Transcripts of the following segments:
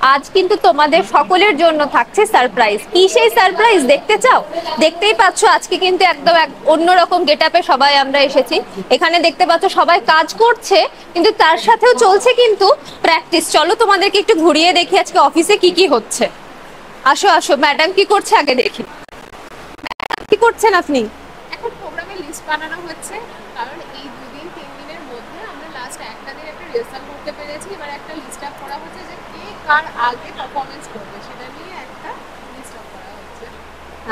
আজ কিন্তু তোমাদের সকলের জন্য থাকছে সারপ্রাইজ। কি সেই সারপ্রাইজ দেখতে চাও? দেখতেই পাচ্ছ আজকে কিন্তু একদম অন্যরকম গেটআপে সবাই আমরা এসেছি। এখানে দেখতে পাচ্ছ সবাই কাজ করছে, কিন্তু তার সাথেও চলছে কিন্তু প্র্যাকটিস। চলো তোমাদেরকে একটু ঘুরিয়ে দেখি আজকে অফিসে কি কি হচ্ছে। আসো আসো, ম্যাডাম কি করছে আগে দেখি। কি করছেন আপনি? এখন প্রোগ্রামের লিস্ট বানানো হচ্ছে, কারণ এই 2-3 দিনের মধ্যে আমরা লাস্ট একটা দিন একটা রিহার্সাল করতে পেরেছি। এবার একটা লিস্ট আপ করা হচ্ছে যে কে কার আগে পারফরমেন্স করবে, সেটা নিয়ে একটা লিস্ট আপ করা হচ্ছে।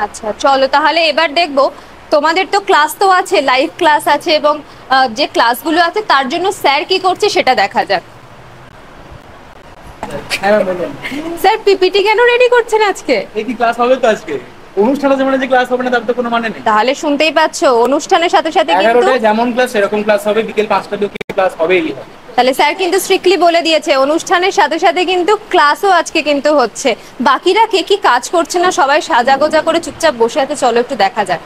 আচ্ছা চলো তাহলে এবার দেখবো। তোমাদের তো ক্লাস তো আছে, লাইভ ক্লাস আছে, এবং যে ক্লাসগুলো আছে তার জন্য স্যার কি করছে সেটা দেখা যাক। স্যার পিপিটি কেন রেডি করছেন আজকে? এই কি ক্লাস হবে তো আজকে? অনুষ্ঠানে যেমন যে ক্লাস হবে না তার তো কোনো মানে নেই। তাহলে শুনতেই পাচ্ছ, অনুষ্ঠানের সাথে সাথে কিন্তু 11টায় যেমন ক্লাস সেরকম ক্লাস হবে, বিকেল 5টার দিকে ক্লাস হবেই হবে। তাহলে স্যার কিন্তু স্ট্রিক্টলি বলে দিয়েছে অনুষ্ঠানের সাথে সাথে কিন্তু ক্লাসও আজকে কিন্তু হচ্ছে। বাকিরা কে কি কাজ করছে না সবাই সাজাগোজা করে চুপচাপ বসে আছে, চলো একটু দেখা যাক।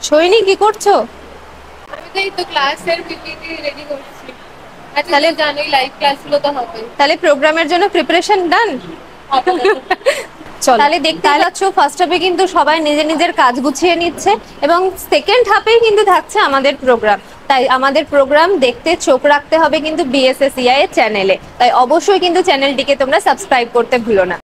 সৈনী কি করছো? আমি তো এই তো ক্লাসের পিপিটি রেডি করছি। তাহলে জানোই লাইভ ক্লাসগুলো তো হবে। তাহলে প্রোগ্রামের জন্য প্রিপারেশন ডান। চলো তাহলে দেখতে পাচ্ছ ফার্স্ট হাফে কিন্তু সবাই নিজের নিজের কাজ গুছিয়ে নিচ্ছে, এবং সেকেন্ড হাফেই কিন্তু থাকছে আমাদের প্রোগ্রাম। তাই আমাদের প্রোগ্রাম দেখতে চোখ রাখতে হবে কিন্তু বিএসএসইআই এর চ্যানেলে। তাই অবশ্যই কিন্তু চ্যানেলটিকে তোমরা সাবস্ক্রাইব করতে ভুলো না।